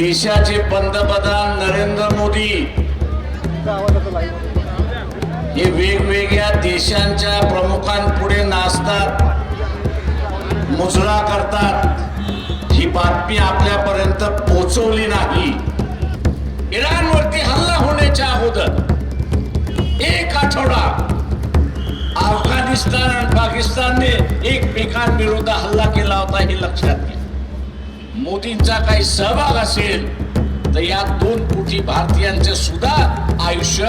देशाचे पंतप्रधान नरेंद्र मोदी हे वेगवेगळ्या देशांच्या प्रमुखांपुढे नाचतात, मुजरा करतात। ही बातमी आपल्यापर्यंत पोहोचवली नाही। इराणवरती हल्ला होण्याच्या अगोदर एक आठवडा अफगाणिस्तान आणि पाकिस्तानने एकमेकांविरोधात हल्ला केला होता, हे लक्षात घ्या। मोदींचा काही सहभाग असेल तर या 2 कोटी भारतीयांचे सुद्धा आयुष्य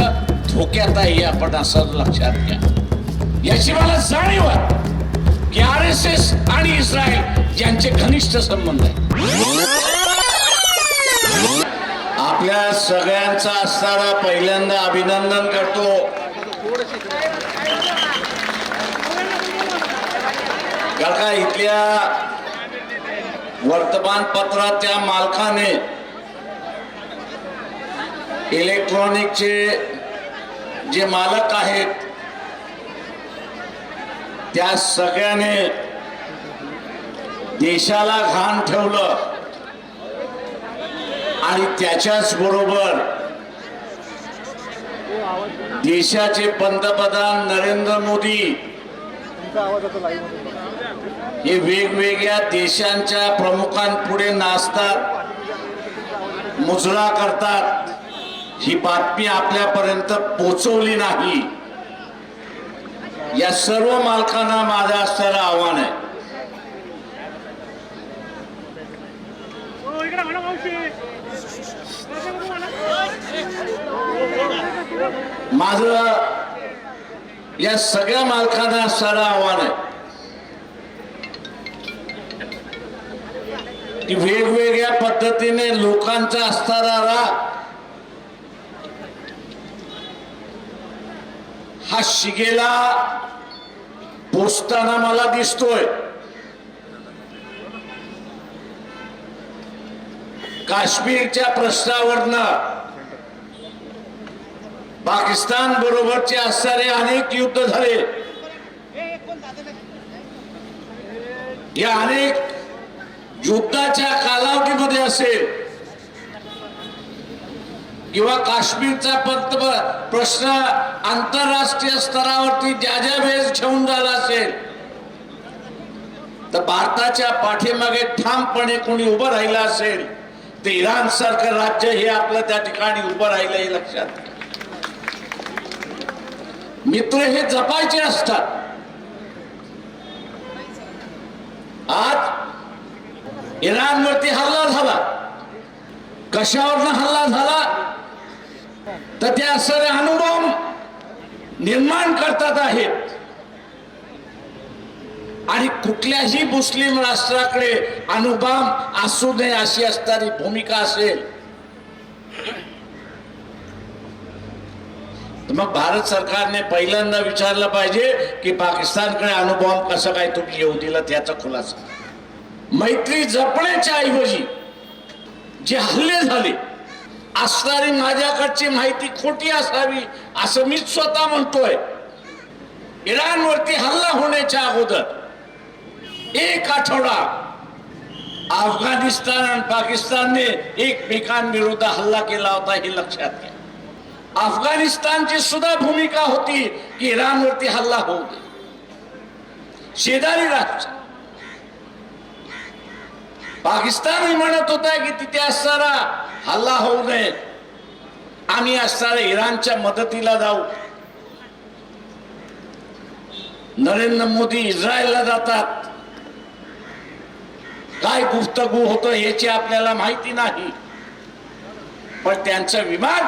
धोक्यात आहे, हे आपण असं लक्षात घ्या। याची मला जाणीव आहे की RSS आणि इस्रायल यांचे घनिष्ठ संबंध आहेत। आपल्या सगळ्यांचा असताना पहिल्यांदा अभिनंदन करतो काका, इथल्या वर्तमानपत्राच्या मालकाने, इलेक्ट्रॉनिकचे जे मालक आहेत त्या सगळ्याने देशाला घाण ठेवलं आणि त्याच्याच बरोबर देशाचे पंतप्रधान नरेंद्र मोदी हे वेगवेगळ्या देशांच्या प्रमुखांपुढे नाचतात, मुजरा करतात। ही बातमी आपल्यापर्यंत पोहोचवली नाही। या सर्व मालकांना माझं असणारं आव्हान आहे, माझं या सगळ्या मालकांना असणारं आव्हान आहे की वेगवेगळ्या पद्धतीने लोकांचा असणारा राग हा शिगेला पोचताना मला दिसतोय। काश्मीरच्या प्रश्नावरनं पाकिस्तान बरोबरचे असणारे अनेक युद्ध झाले। या अनेक युद्धाच्या कालावधीमध्ये असेल किंवा काश्मीरचा प्रश्न आंतरराष्ट्रीय स्तरावरती ज्या वेळेस घेऊन झाला असेल तर भारताच्या पाठीमागे ठामपणे कोणी उभं राहिलं असेल तर इराण सारखं राज्य हे आपलं त्या ठिकाणी उभं राहिलं, हे लक्षात घ्या। मित्र हे जपायचे असतात। आज इराणवरती हल्ला झाला, कशावरनं हल्ला झाला तर ते असणारे अणुबॉम्ब निर्माण करतात आहेत आणि कुठल्याही मुस्लिम राष्ट्राकडे अणुबॉम्ब असू नये अशी असणारी भूमिका असेल तर मग भारत सरकारने पहिल्यांदा विचारलं पाहिजे की पाकिस्तानकडे अणुबॉम्ब कसं काय तुम्ही येऊ दिलं, त्याचा खुलासा। मैत्री जपण्याच्या ऐवजी जे हल्ले झाले, असणारी माझ्याकडची माहिती खोटी असावी असं मी स्वतः म्हणतोय। इराणवरती हल्ला होण्याच्या अगोदर एक आठवडा अफगाणिस्तान आणि पाकिस्तानने एकमेकांविरोधात हल्ला केला होता, हे लक्षात घ्या। अफगाणिस्तानची सुद्धा भूमिका होती की इराणवरती हल्ला होऊ दे, शेजारी राष्ट्र। पाकिस्तान म्हणत होता की तिथे असणारा हल्ला होऊ नये, आम्ही असणाऱ्या इराणच्या मदतीला जाऊ। नरेंद्र मोदी इस्रायलला जातात, काय गुफ्तगू होतं याची आपल्याला माहिती नाही, पण त्यांचं विमान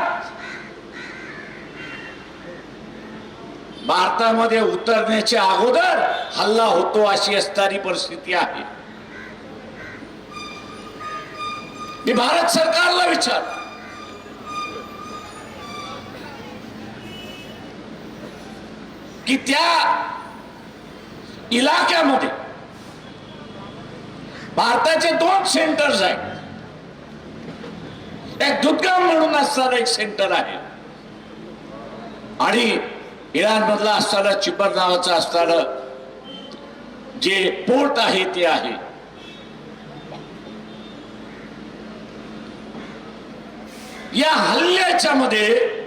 भारतामध्ये उतरण्याच्या अगोदर हल्ला होतो अशी असणारी परिस्थिती आहे। मी भारत सरकारला विचार की त्या इलाक्यामध्ये भारताचे 2 सेंटर्स आहेत। एक दुधगाम म्हणून असणारं एक सेंटर आहे आणि इराण मधला असणारा चिपर नावाचं असणारं जे पोर्ट आहे ते आहे। या हल्ल्याच्या मध्ये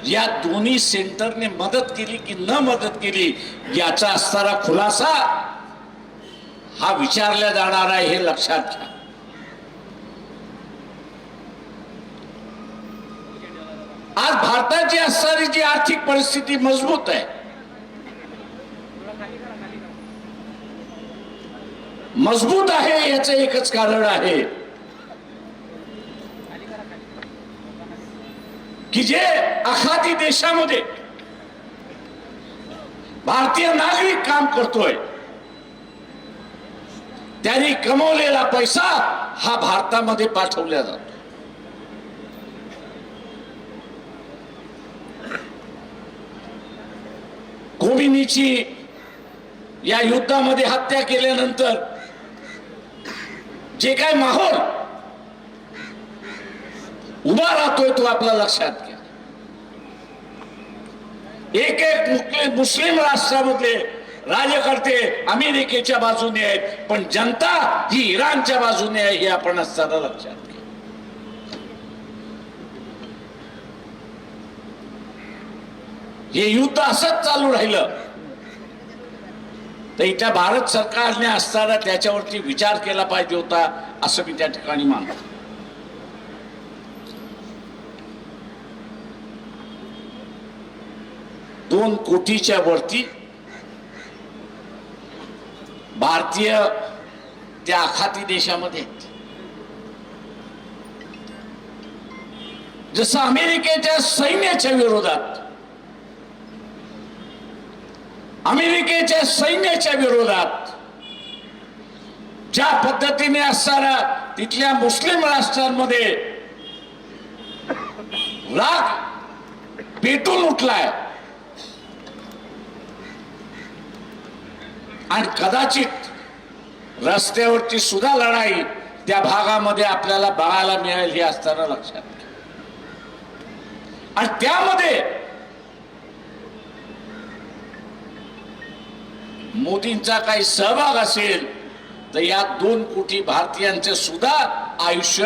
या दोन्ही सेंटरने मदत केली की न मदत केली याचा असणारा खुलासा हा विचारला जाणार आहे, हे लक्षात घ्या. आज भारताची असणारी जी आर्थिक परिस्थिती मजबूत आहे, मजबूत आहे याचं एकच कारण आहे की जे आखाती देशामध्ये भारतीय नागरिक काम करतोय त्यांनी कमवलेला पैसा हा भारतामध्ये पाठवला जातो. खोमिनीची या युद्धामध्ये हत्या केल्यानंतर जे काय माहोल उभा राहतोय तो आपल्या लक्षात घ्या. एक एक मुस्लिम राष्ट्रामध्ये राज्यकर्ते अमेरिकेच्या बाजूने आहेत, पण जनता ही इराणच्या बाजूने आहे, हे आपण असताना लक्षात घ्या. हे युद्ध असंच चालू राहिलं तर इथल्या भारत सरकारने असताना त्याच्यावरती विचार केला पाहिजे होता, असं मी त्या ठिकाणी मानतो. $2 कोटीच्या वरती भारतीय त्या आखाती देशामध्ये आहेत. जसं अमेरिकेच्या सैन्याच्या विरोधात ज्या पद्धतीने असणारा तिथल्या मुस्लिम राष्ट्रांमध्ये राग पेटून उठलाय आणि कदाचित रस्त्यावरची सुद्धा लढाई त्या भागामध्ये आपल्याला बघायला मिळेल, हे असताना लक्षात घ्या. आणि त्यामध्ये मोदींचा काही सहभाग असेल तर या 2 कोटी भारतीयांचे सुद्धा आयुष्य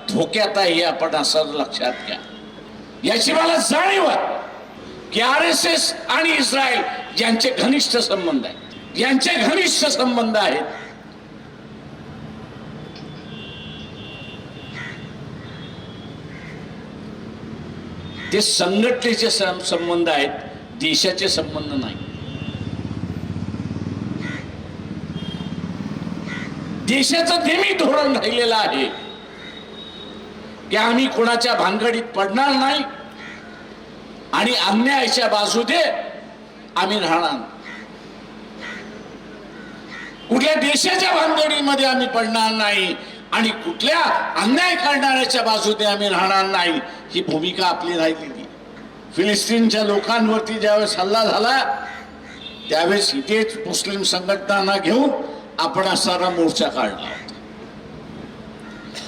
धोक्यात आहे, हे आपण असं लक्षात घ्या. याची मला जाणीव आहे की RSS आणि इस्रायल यांचे घनिष्ठ संबंध आहेत, ते संघटनेचे संबंध आहेत, देशाचे संबंध नाही. देशाचं नेहमी धोरण राहिलेलं आहे की आम्ही कोणाच्या भानगडीत पडणार नाही आणि अन्यायाच्या बाजूने आम्ही राहणार नाही. कुठल्या देशाच्या भानगडीमध्ये आम्ही पडणार नाही आणि कुठल्या अन्याय करणाऱ्याच्या बाजूने आम्ही राहणार नाही, ही भूमिका आपली राहिलेली. फिलिस्तीनच्या लोकांवरती ज्यावेळेस हल्ला झाला त्यावेळेस इथेच मुस्लिम संघटनांना घेऊन आपण असा मोर्चा काढला होता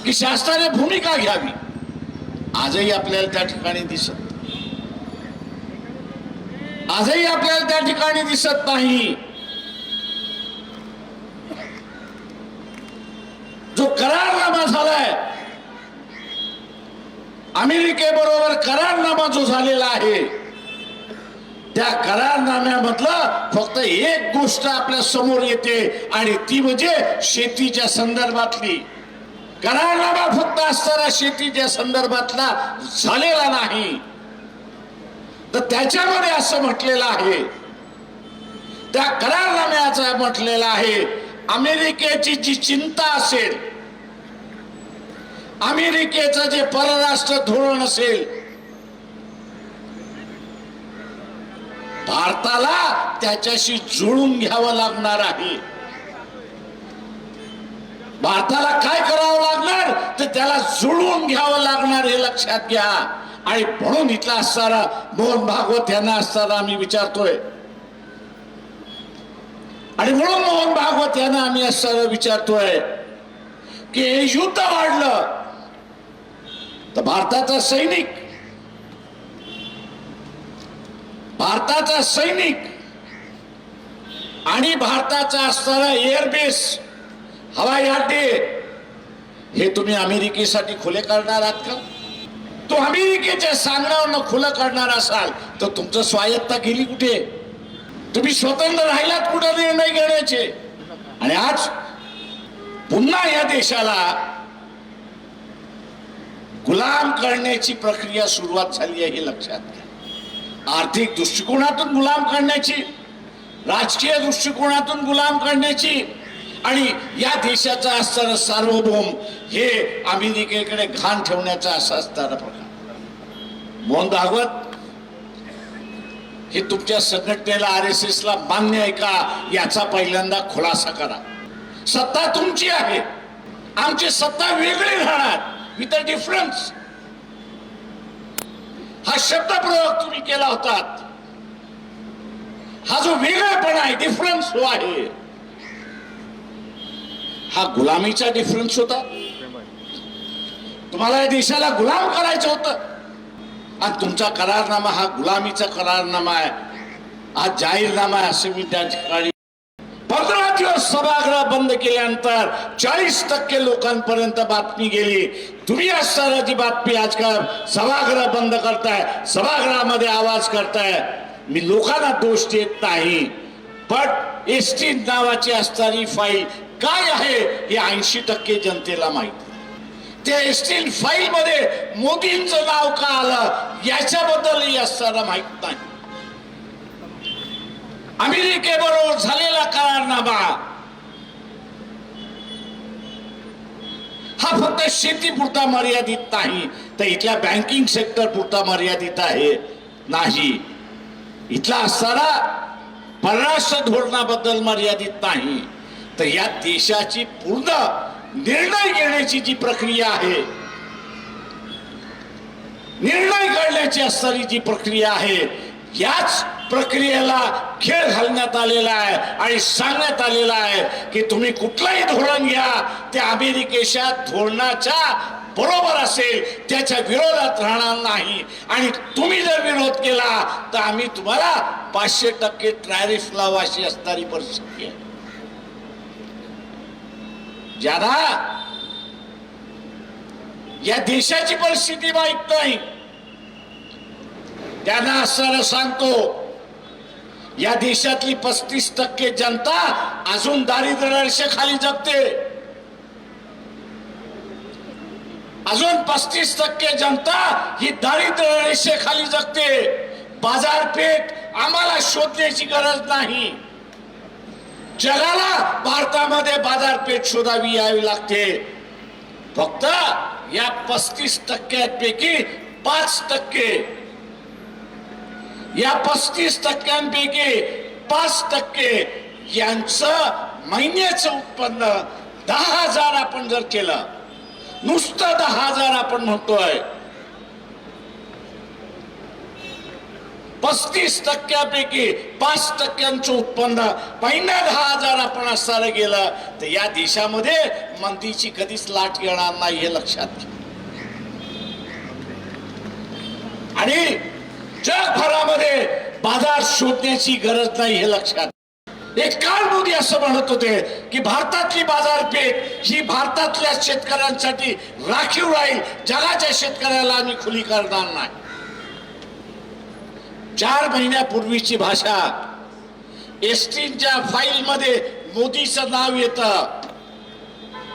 की शासनाने भूमिका घ्यावी. आजही आपल्याला त्या ठिकाणी दिसत नाही. जो करारनामा झालाय अमेरिकेबरोबर, करारनामा जो झालेला आहे त्या करारनाम्यामधलं फक्त एक गोष्ट आपल्या समोर येते आणि ती म्हणजे शेतीच्या संदर्भातली. करारनामा फक्त असताना शेतीच्या संदर्भातला झालेला नाही, तर त्याच्यामध्ये असं म्हटलेलं आहे, त्या करारनाम्याचं म्हटलेलं आहे, अमेरिकेची जी चिंता असेल, अमेरिकेचं जे परराष्ट्र धोरण असेल, भारताला त्याच्याशी जुळून घ्यावं लागणार आहे. भारताला काय करावं लागणार तर त्याला जुळवून घ्यावं लागणार, हे लक्षात घ्या. आणि म्हणून इथला असणारा मोहन भागवत यांना असताना आम्ही विचारतोय, आणि म्हणून मोहन भागवत यांना आम्ही असताना विचारतोय की हे युद्ध वाढलं तर भारताचा सैनिक आणि भारताचा असणारा एअरबेस हवाई अड्डे हे तुम्ही अमेरिकेसाठी खुले करणार आहात का? तो अमेरिकेच्या सांगण्यावरनं खुलं करणार असाल तर तुमचं स्वायत्ता गेली कुठे? तुम्ही स्वतंत्र राहिलात कुठे निर्णय घेण्याचे? आणि आज पुन्हा या देशाला गुलाम करण्याची प्रक्रिया सुरुवात झाली आहे हे लक्षात घ्या. आर्थिक दृष्टिकोनातून गुलाम करण्याची, राजकीय दृष्टिकोनातून गुलाम करण्याची आणि या देशाचा असणारा सार्वभौम हे अमेरिकेकडे घाण ठेवण्याचा असा असणारा प्रकार. मोहन भागवत हे तुमच्या संघटनेला RSS ला मान्य आहे का याचा पहिल्यांदा खुलासा करा. सत्ता तुमची आहे, आमची सत्ता वेगळी राहणार विथ अ डिफरन्स. हा शब्दप्रयोग तुम्ही केला होता. हा जो वेगळेपणा आहे, डिफरन्स जो आहे, हा गुलामीचा डिफरन्स होता. तुम्हाला या देशाला गुलाम करायचं होतं आणि तुमचा करारनामा हा गुलामीचा करारनामा आहे. हा जाहीरनामा आहे असं मी त्या ठिकाणी 15 दिवस सभागृह बंद केल्यानंतर 40% लोकांपर्यंत बातमी गेली. तुम्ही असणारा जी बातमी आजकाल सभागृह बंद करताय, सभागृहामध्ये आवाज करताय. मी लोकांना दोष देत नाही, पण एसटी नावाची असणारी फाईल काय आहे हे 80% जनतेला माहिती. त्या एसटी फाईल मध्ये मोदींचं नाव का आलं याच्याबद्दलही असणारा माहित नाही. अमेरिकेबरोबर झालेला करारनामा हा फक्त शेतीपुरता मर्यादित नाही, तर इथल्या बँकिंग सेक्टर पुरता मर्यादित आहे नाही. इथला असणारा परराष्ट्र धोरणाबद्दल मर्यादित नाही, तर या देशाची पूर्ण निर्णय घेण्याची जी प्रक्रिया आहे, निर्णय करण्याची असणारी जी प्रक्रिया आहे, याच प्रक्रियेला खेळ घालण्यात आलेला आहे आणि सांगण्यात आलेला आहे की तुम्ही कुठलाही धोरण घ्या, त्या अमेरिकेच्या धोरणाच्या बरोबर असेल, त्याच्या विरोधात राहणार नाही. आणि तुम्ही जर विरोध केला तर आम्ही तुम्हाला 500% टॅरिफ लावू अशी असणारी परिस्थिती आहे. ज्याला या देशाची परिस्थिती माहित नाही त्यांना असं सांगतो, या देशातली 35% जनता अजून दारिद्र्य रेषेखाली जगते. अजून 35% जनता ही दारिद्र्य रेषेखाली जगते. बाजारपेठ आम्हाला शोधण्याची गरज नाही, जगाला भारतामध्ये बाजारपेठ शोधावी यावी लागते. फक्त या 35%पैकी 5%, या 35%पैकी 5% यांचं महिन्याचं उत्पन्न 10,000 आपण जर केलं, नुसतं 10,000 आपण म्हणतोय, 35%पैकी 5%चं उत्पन्न महिना 10,000 आपण असणारं गेलं तर या देशामध्ये मंदीची कधीच लाट येणार नाही हे लक्षात घ्या. आणि जगभरामध्ये बाजार शोधण्याची गरज नाही हे लक्षात. एक काळ मोदी असं म्हणत होते की भारतातली बाजारपेठ ही भारतातल्या शेतकऱ्यांसाठी राखीव राहील, जगाच्या शेतकऱ्याला आम्ही खुली करणार नाही. 4 महिन्यापूर्वीची भाषा, एसटीच्या फाईल मध्ये मोदीचं नाव येतं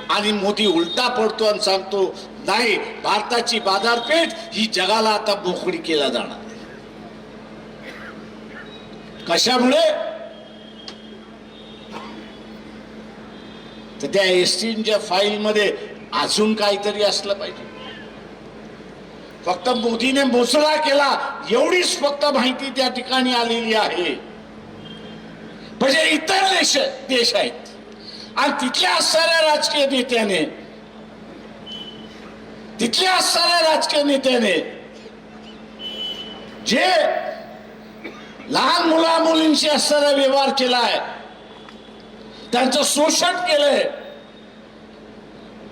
आणि मोदी उलटा पडतो आणि सांगतो नाही, भारताची बाजारपेठ ही जगाला आता मोकळी केला जाणार. कशामुळे? तर त्या एसटीच्या फाईल मध्ये अजून काहीतरी असलं पाहिजे. फक्त मोदीने मोजला केला एवढीच फक्त माहिती त्या ठिकाणी आलेली आहे. म्हणजे इतर देश आहेत आणि तिथल्या असणाऱ्या राजकीय नेत्याने, तिथल्या असणाऱ्या राजकीय नेत्याने जे लहान मुला मुलींशी असणारा व्यवहार केलाय, त्यांचं शोषण केलंय.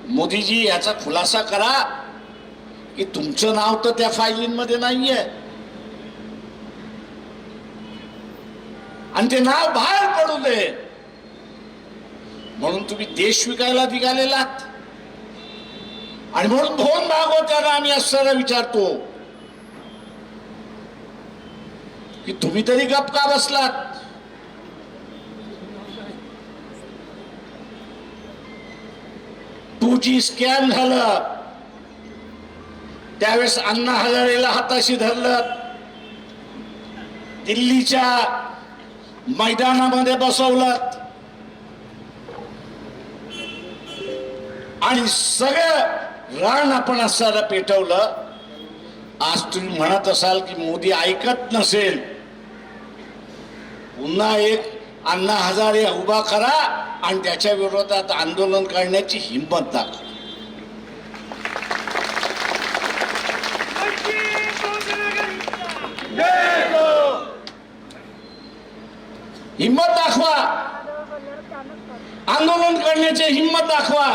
मोदीजी याचा खुलासा करा की तुमचं नाव तर त्या फायलींमध्ये नाहीये आणि ते नाव बाहेर पडू दे म्हणून तुम्ही देश विकायला निघालेलात. आणि म्हणून भोन भागवताना आम्ही असताना विचारतो की तुम्ही तरी गप का बसलात. 2G स्कॅम झालं त्यावेळेस अण्णा हजारेला हाताशी धरलं, दिल्लीच्या मैदानामध्ये बसवलं आणि सगळं रान आपण असताना पेटवलं. आज तुम्ही म्हणत असाल की मोदी ऐकत नसेल, पुन्हा एक अण्णा हजारे उभा करा आणि त्याच्या विरोधात आंदोलन करण्याची हिंमत दाखवा. हिंमत दाखवा, आंदोलन करण्याची हिंमत दाखवा.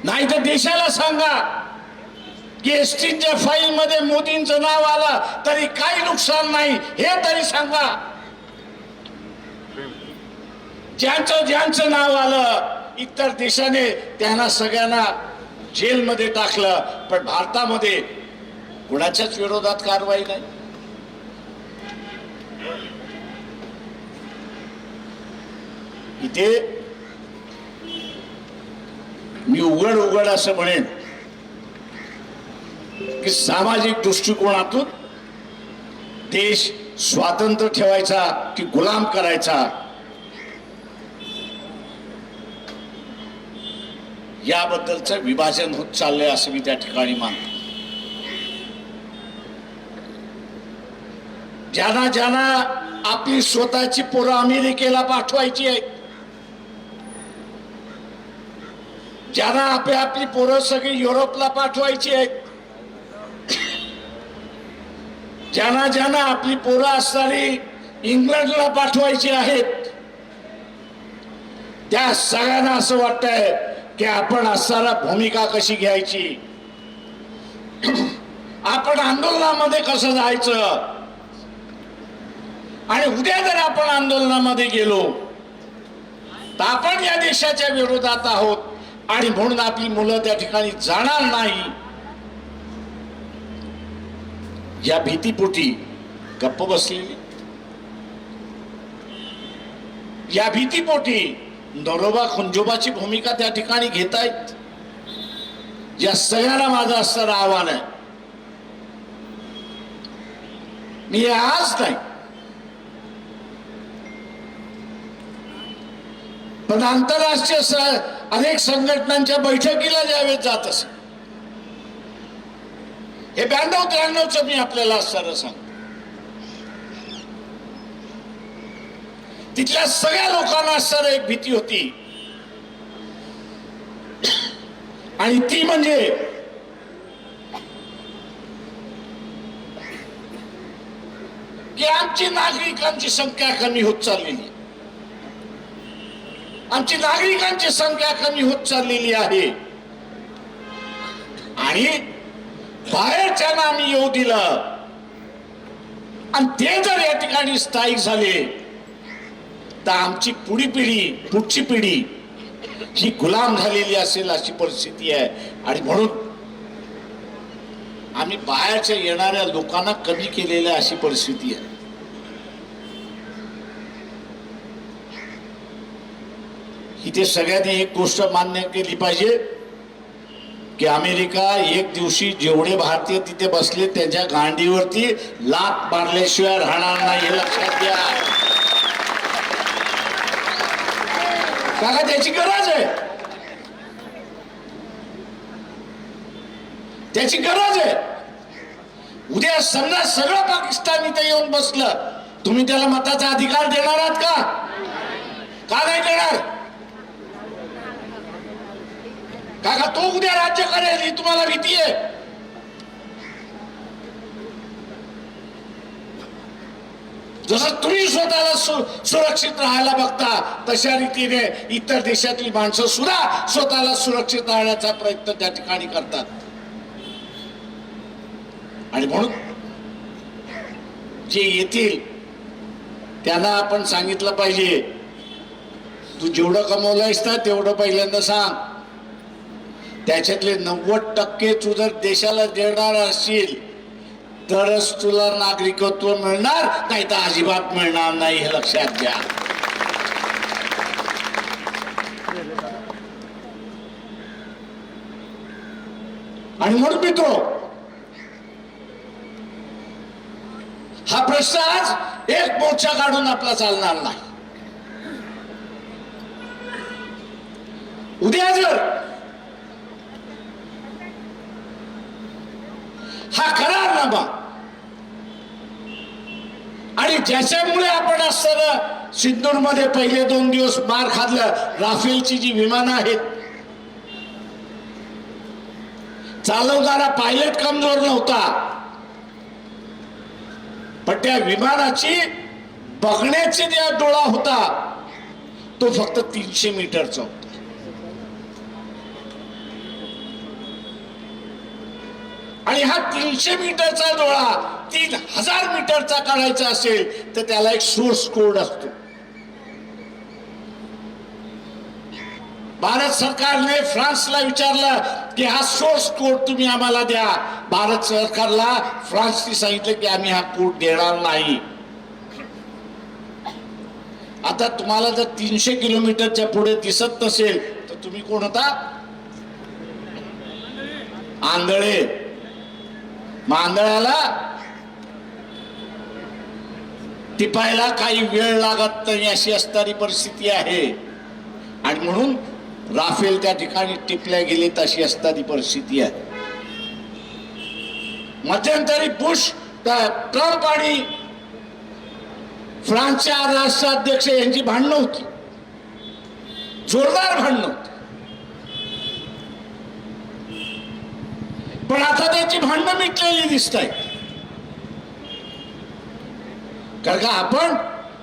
नाही तर देशाला सांगा की एसटीच्या फाईल मध्ये मोदींचं नाव आलं तरी काही नुकसान नाही हे तरी सांगा. ज्यांचं नाव आलं इतर देशाने त्यांना सगळ्यांना जेलमध्ये टाकलं, पण भारतामध्ये कुणाच्याच विरोधात कारवाई नाही. इथे मी उघड असं म्हणेन की सामाजिक दृष्टिकोनातून देश स्वातंत्र्य ठेवायचा की गुलाम करायचा याबद्दलचं विभाजन होत चाललंय असं मी त्या ठिकाणी मानतो. ज्यांना आपली स्वतःची पोरं अमेरिकेला पाठवायची आहेत, ज्यांना आपली पोरं सगळी युरोपला पाठवायची आहेत, ज्यांना आपली पोरं असणारी इंग्लंडला पाठवायची आहेत, त्या सगळ्यांना असं वाटतंय की आपण असताना भूमिका कशी घ्यायची, आपण आंदोलनामध्ये कसं जायचं. आणि उद्या जर आपण आंदोलनामध्ये गेलो तर आपण या देशाच्या विरोधात आहोत आणि म्हणून आपली मुलं त्या ठिकाणी जाणार नाही या भीतीपोटी गप्प बसलेली, या भीतीपोटी नरोबा खंजोबाची भूमिका त्या ठिकाणी घेतायत. या सगळ्यांना माझं असणारं आव्हान आहे, मी आज नाही पण आंतरराष्ट्रीय अनेक संघटनांच्या बैठकीला ज्यावेळेस जात असे, हे 92-93च मी आपल्याला असताना सांगतो, तिथल्या सगळ्या लोकांना असताना एक भीती होती आणि ती म्हणजे की आमची नागरिकांची संख्या कमी होत चाललेली, आमची नागरिकांची संख्या कमी होत चाललेली आहे आणि बाहेरच्यांना आम्ही येऊ दिलं आणि ते जर या ठिकाणी स्थायिक झाले तर आमची पुढची पिढी ही गुलाम झालेली असेल अशी परिस्थिती आहे. आणि म्हणून आम्ही बाहेरच्या येणाऱ्या लोकांना कमी केलेल्या अशी परिस्थिती आहे. इथे सगळ्यांनी एक गोष्ट मान्य केली पाहिजे की अमेरिका एक दिवशी जेवढे भारतीय तिथे बसले त्यांच्या गांडीवरती लाथ मारल्याशिवाय राहणार नाही हे लक्षात घ्या. काका त्याची गरज आहे, त्याची गरज आहे. उद्या समजा सगळं पाकिस्तान इथे येऊन बसलं, तुम्ही त्याला मताचा अधिकार देणार आहात का? का नाही देणार? काका तो उद्या राज्य करेल ही तुम्हाला भीती आहे? जसं तुम्ही स्वतःला सुरक्षित राहायला बघता तशा रीतीने इतर देशातील माणसं सुद्धा स्वतःला सुरक्षित राहण्याचा प्रयत्न त्या ठिकाणी करतात. आणि म्हणून जे येतील त्यांना आपण सांगितलं पाहिजे, तू जेवढं कमवलंयस ना तेवढं पहिल्यांदा सांग, त्याच्यातले 90% तू जर देशाला देणार असशील तरच तुला नागरिकत्व मिळणार, नाही तर अजिबात मिळणार नाही, हे लक्षात घ्या. आणि म्हणून मित्रो, हा प्रश्न आज एक मोर्चा काढून आपला चालणार नाही. उद्या जर हा करारनामा आणि ज्याच्यामुळे आपण असताना सिंदूर मध्ये पहिले 2 दिवस मार खाल्लं, राफेलची जी विमानं आहेत, चालवणारा पायलट कमजोर नव्हता, पण त्या विमानाची बघण्याची जो डोळा होता तो फक्त 300 मीटरचा होता. आणि हा 300 मीटरचा डोळा 3000 मीटरचा काढायचा असेल तर त्याला एक सोर्स कोड असतो. भारत सरकारने फ्रान्सला विचारलं की हा सोर्स कोड तुम्ही आम्हाला द्या. भारत सरकारला फ्रान्सने सांगितलं की आम्ही हा कोड देणार नाही. आता तुम्हाला जर 300 किलोमीटरच्या पुढे दिसत नसेल तर तुम्ही कोण होता? आंधळे. आंधळ्याला टिपायला काही वेळ लागत नाही अशी असणारी परिस्थिती आहे. आणि म्हणून राफेल त्या ठिकाणी टिपल्या गेली तशी असणारी परिस्थिती आहे. मध्यंतरी बुश, ट्रम्प आणि फ्रान्सच्या राष्ट्राध्यक्ष यांची भांडणं होती, जोरदार भांडणं होती. पण आता त्याची भांडणं मिटलेली दिसत आहेत. कारण का आपण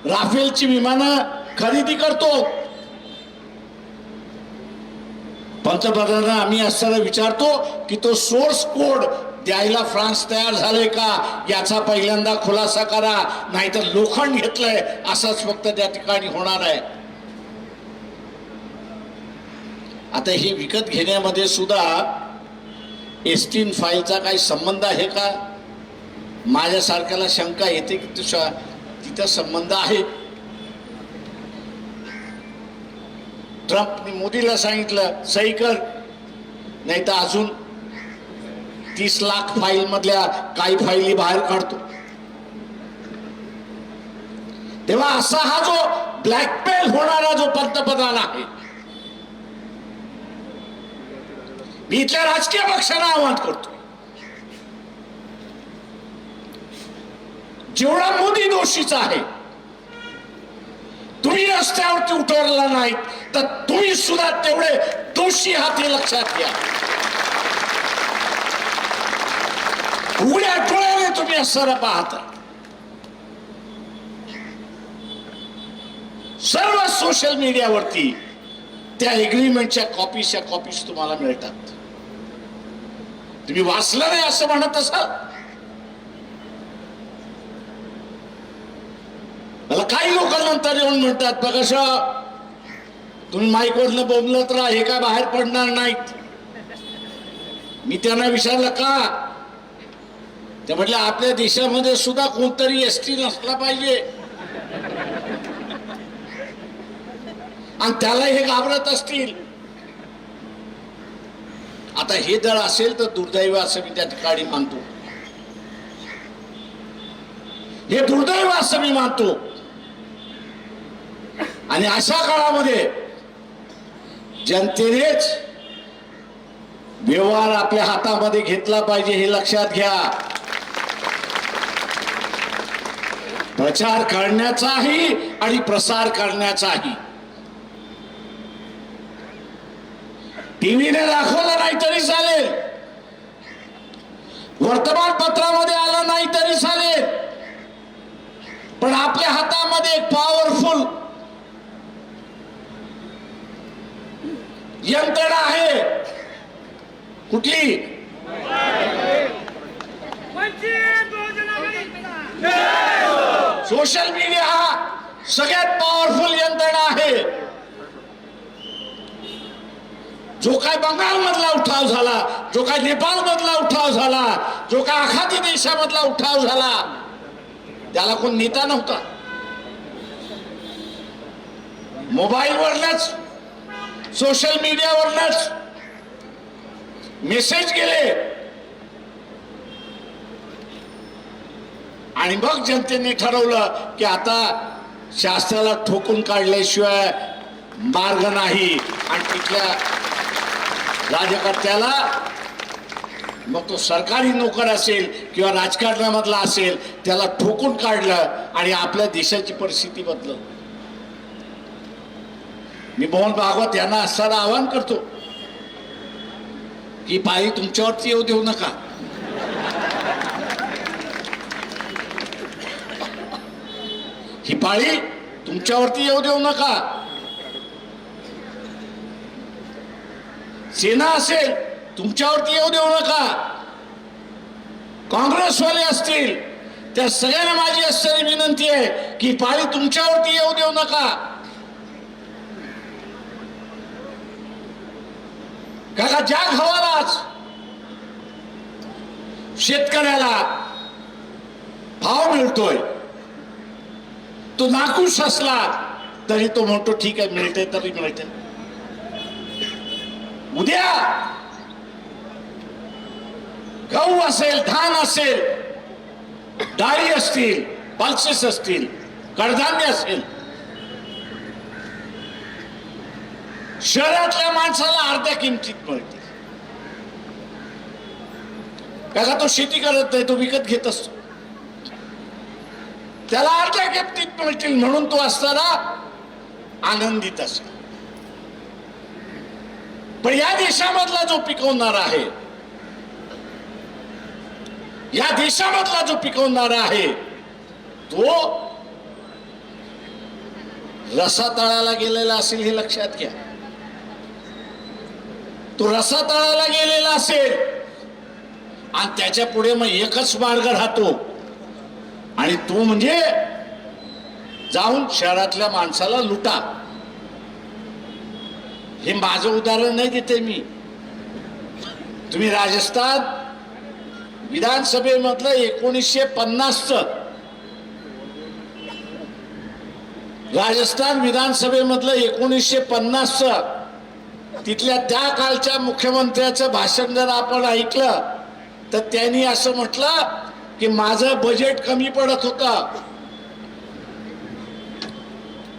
राफेलची विमानं खरेदी करतो. पंतप्रधानांना आम्ही असताना विचारतो की तो सोर्स कोड द्यायला फ्रान्स तयार झाले का याचा पहिल्यांदा खुलासा करा, नाहीतर लोखंड घेतलंय असंच फक्त त्या ठिकाणी होणार आहे. आता हे विकत घेण्यामध्ये सुद्धा एस्टीन फाईलचा काही संबंध आहे का? माझ्यासारख्याला शंका येते की तिथं संबंध आहे. ट्रम्पने मोदीला सांगितलं सही कर, नाही तर अजून 30 लाख फाईल मधल्या काही फाईली बाहेर काढतो. तेव्हा असा हा जो ब्लॅकमेल होणारा जो पंतप्रधान आहे, मी इथल्या राजकीय पक्षांना आवाहन करतो, जेवढा मोदी दोषीचा आहे, तुम्ही रस्त्यावरती उतरला नाहीत तर तुम्ही सुद्धा तेवढे दोषी आहात हे लक्षात घ्या. उघड्या डोळ्याने तुम्ही असं पाहता. सर्व सोशल मीडियावरती त्या एग्रीमेंटच्या कॉपीज तुम्हाला मिळतात. तुम्ही वाचलं नाही असं म्हणत असाल. मला काही लोक नंतर येऊन म्हणतात बघा तुम्ही माईक वरनं बोंबलत राहा, हे काय बाहेर पडणार नाहीत. मी त्यांना विचारलं का, ते म्हटलं आपल्या देशामध्ये सुद्धा कोणतरी एसटी नसला पाहिजे आणि त्याला हे घाबरत असतील. आता हे जर असेल तर दुर्दैव असं मी त्या ठिकाणी मानतो. हे दुर्दैव असं मी मानतो. आणि अशा काळामध्ये जनतेनेच व्यवहार आपल्या हातामध्ये घेतला पाहिजे हे लक्षात घ्या. प्रचार करण्याचाही आणि प्रसार करण्याचाही. टीव्हीने दाखवलं नाही तरी चालेल, वर्तमानपत्रामध्ये आलं नाही तरी चालेल, पण आपल्या हातामध्ये एक पॉवरफुल यंत्रणा आहे. कुठली? सोशल मीडिया हा सगळ्यात पॉवरफुल यंत्रणा आहे. जो काय बंगाल मधला उठाव झाला, जो काय नेपाळ मधला उठाव झाला, जो काय आखाती देशामधला उठाव झाला, त्याला कोण नेता नव्हता. मोबाईलवरच सोशल मीडियावरच मेसेज गेले आणि मग जनतेने ठरवलं की आता शास्त्राला ठोकून काढल्याशिवाय मार्ग नाही. आणि तिथल्या राज्यकर्त्याला, मग तो सरकारी नोकर असेल किंवा राजकारणामधला असेल, त्याला ठोकून काढलं आणि आपल्या देशाची परिस्थिती बदलली. मी मोहन भागवत यांना असताना आवाहन करतो की पाळी तुमच्यावरती येऊ देऊ नका. ही पाळी तुमच्यावरती येऊ देऊ नका. सेना असेल तुमच्यावरती येऊ देऊ नका. काँग्रेसवाले असतील त्या सगळ्यांना माझी असणारी विनंती आहे की पाळी तुमच्यावरती येऊ देऊ नका. काका, ज्या गव्हालाच शेतकऱ्याला भाव मिळतोय, तो नाखुश असला तरी तो म्हणतो ठीक आहे, मिळते तरी मिळते. उद्या गहू असेल, धान असेल, डाळी असतील, पल्सेस असतील, कडधान्य असेल, शहरातल्या माणसाला अर्ध्या किमतीत मिळते. काका, तो शेती करत नाही, तो विकत घेत असतो, त्याला अर्ध्या किमतीत मिळतील म्हणून तो असताना आनंदित असतो. पण या देशामधला जो पिकवणारा आहे, या देशामधला जो पिकवणारा आहे, तो रसातळाला गेलेला असेल हे लक्षात घ्या. तो रसातळाला गेलेला असेल आणि त्याच्या पुढे मग एकच मार्ग राहतो आणि तो म्हणजे जाऊन शहरातल्या माणसाला लुटा. हे माझं उदाहरण नाही देते मी. तुम्ही राजस्थान विधानसभेमधलं 1950चं राजस्थान विधानसभेमधलं 1950चं तिथल्या त्या कालच्या मुख्यमंत्र्याचं भाषण जर आपण ऐकलं तर त्यांनी असं म्हटलं की माझं बजेट कमी पडत होतं,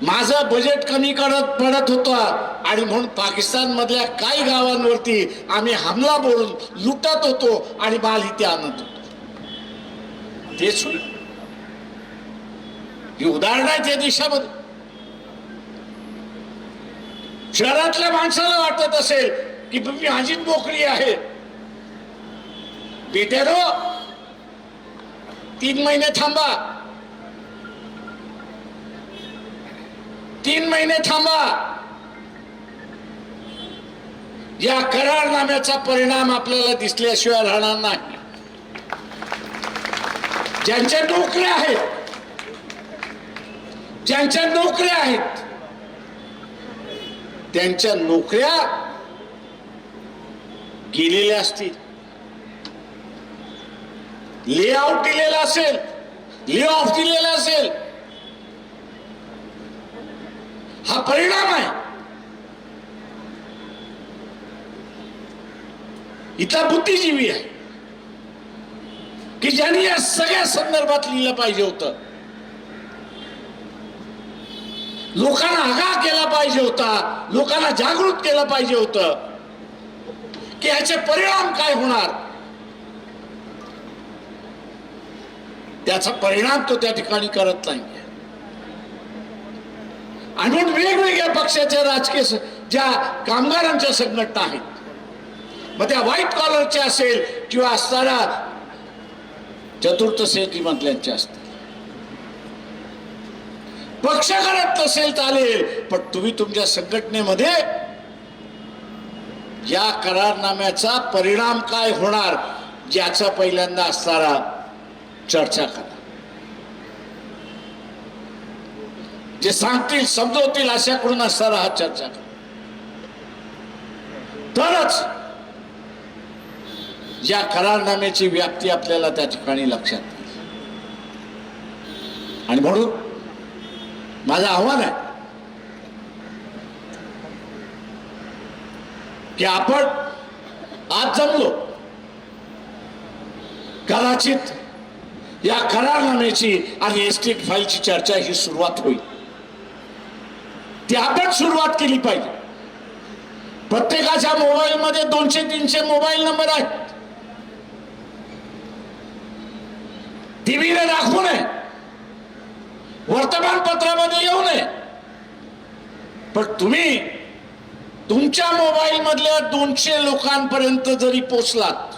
माझं बजेट कमी पडत होतं आणि म्हणून पाकिस्तान मधल्या काही गावांवरती आम्ही हमला बोलून लुटत होतो आणि माल इथे आणत होतो. तेच ही उदाहरण आहेत या देशामध्ये. शहरातल्या माणसाला वाटत असेल की माझी नोकरी आहे, बेट्यानो 3 महिने थांबा, 3 महिने थांबा. या करारनाम्याचा परिणाम आपल्याला दिसल्याशिवाय राहणार नाही. ज्यांच्या नोकऱ्या आहेत, ज्यांच्या नोकऱ्या आहेत, त्यांच्या नोकऱ्या गेलेल्या असतील, ले आउट दिलेला असेल, ले ऑफ दिलेला असेल, हा परिणाम आहे. इथला बुद्धिजीवी आहे की ज्यांनी या सगळ्या संदर्भात लिहिलं पाहिजे होतं, लोकांना आगाह केला पाहिजे होता, लोकांना जागृत केलं पाहिजे होतं की याचे परिणाम काय होणार. त्याचा परिणाम तो त्या ठिकाणी करत नाही. आणि म्हणून वेगवेगळ्या पक्षाच्या राजकीय ज्या कामगारांच्या संघटना आहेत, मग त्या व्हाईट कॉलरच्या असेल किंवा असणाऱ्या चतुर्थ श्रेणीमधल्यांच्या असतील, पक्ष करत नसेल चालेल, पण तुम्ही तुमच्या संघटनेमध्ये या करारनाम्याचा परिणाम काय होणार याचा पहिल्यांदा असणारा चर्चा करा. जे सांगतील समजवतील अशाकडून असणारा हा चर्चा तरच या करारनाम्याची व्याप्ती आपल्याला त्या ठिकाणी लक्षात येईल. आणि म्हणून माझं आव्हान आहे की आपण आज जमलो, कदाचित या करारनाम्याची आणि एसटी फाईलची चर्चा ही सुरुवात होईल. ती आपण सुरुवात केली पाहिजे. प्रत्येकाच्या मोबाईल मध्ये 200-300 मोबाईल नंबर आहेत. टीव्हीने दाखवू नये, वर्तमानपत्रामध्ये येऊ नये, पण तुम्ही तुमच्या मोबाईल मधल्या 200 लोकांपर्यंत जरी पोचलात,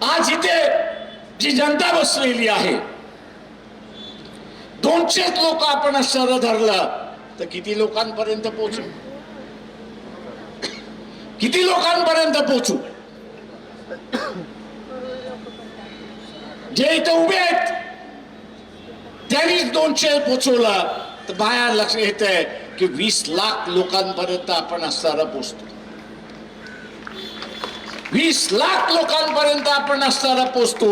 आज इथे जी जनता बसलेली आहे 200 लोक आपण असं धरलं तर किती लोकांपर्यंत पोहोचू, किती लोकांपर्यंत पोहोचू. जे इथे उभे आहेत त्यांनीच 200 पोचवला तर बाहेर लक्ष येत आहे की 20 लाख लोकांपर्यंत आपण असताना पोचतो. 20 लाख लोकांपर्यंत आपण असताना पोचतो.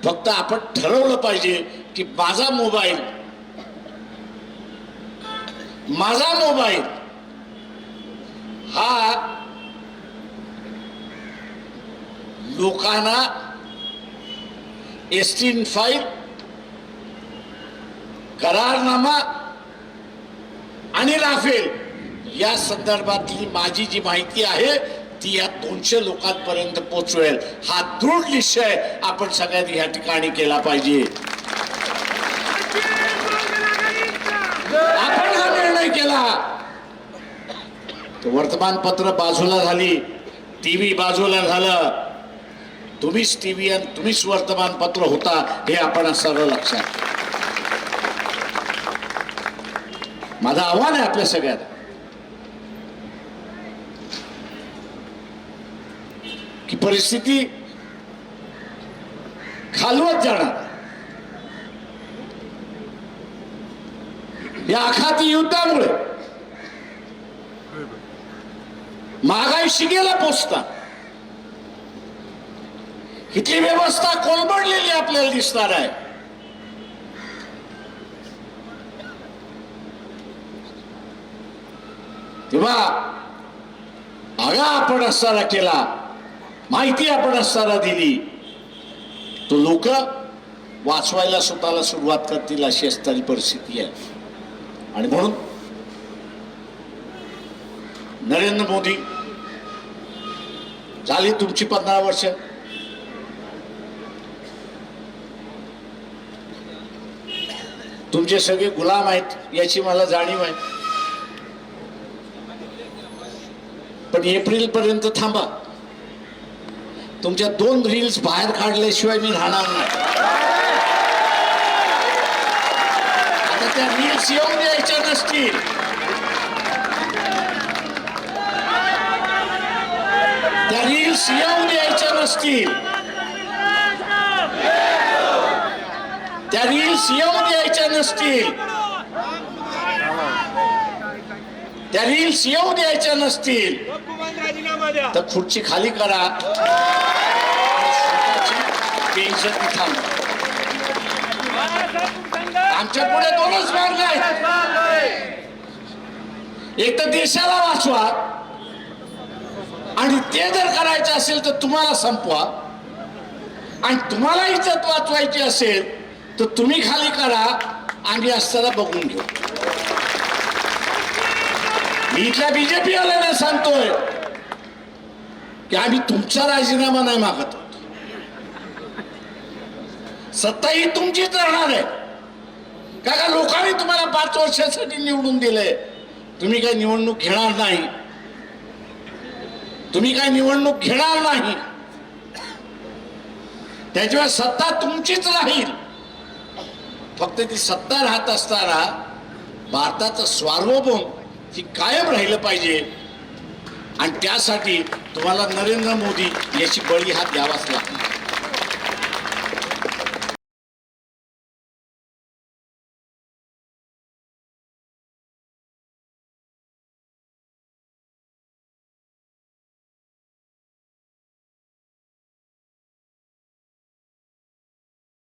फक्त आपण ठरवलं पाहिजे की माझा मोबाईल हा लोकांना एसटी फाईल, करारनामा आणि राफेल या संदर्भातली माझी जी माहिती आहे ती या 200 लोकांपर्यंत पोहोचवेल. हा दृढ निश्चय आपण सगळ्यांनी या ठिकाणी केला पाहिजे. आपण हा निर्णय केला तर वर्तमानपत्र बाजूला झाली, टीव्ही बाजूला झालं, तुम्हीच टीव्ही आणि तुम्हीच वर्तमानपत्र होता हे आपण सर्व लक्षात. माझं आव्हान आहे आपल्या सगळ्यांना की परिस्थिती खालवत जाणार. या आखाती युद्धामुळे महागाई शिगेला पोचता, इथली व्यवस्था कोलमडलेली आपल्याला दिसणार आहे. तेव्हा आगा आपण असताना केला, माहिती आपण असताना दिली, तो लोक वाचवायला स्वतःला सुरुवात करतील अशी असणारी परिस्थिती आहे. आणि म्हणून नरेंद्र मोदी झाली तुमची 15 वर्ष, तुमचे सगळे गुलाम आहेत याची मला जाणीव आहे. पण एप्रिल पर्यंत थांबा, तुमच्या 2 रील्स बाहेर काढल्याशिवाय मी राहणार नाही. आता त्या रील्स येऊन द्यायच्या नसतील, त्या रील्स येऊन द्यायच्या नसतील, त्या रील्स येऊन द्यायच्या नसतील, त्या रील्स येऊ द्यायच्या नसतील तर खुर्ची खाली करा, बेइज्जती थांबवा. आमच्या पुढे 2च मार्ग आहेत. एक तर देशाला वाचवा, आणि ते जर करायचं असेल तर तुम्हाला संपवा, आणि तुम्हाला इज्जत वाचवायची असेल तर तुम्ही खाली करा, आम्ही असताना बघून घेऊ. मी इथल्या बीजेपी वाल्यांना सांगतोय की आम्ही तुमचा राजीनामा नाही मागत. सत्ता ही तुमचीच राहणार आहे. का लोकांनी तुम्हाला 5 वर्षासाठी निवडून दिले, तुम्ही काही निवडणूक घेणार नाही, तुम्ही काही निवडणूक घेणार नाही, त्याच्यामुळे सत्ता तुमचीच राहील. फक्त ती सत्ता राहत असताना भारताचं सार्वभौम ही कायम राहिलं पाहिजे, आणि त्यासाठी तुम्हाला नरेंद्र मोदी याची बळी हात द्यावाच लागतो.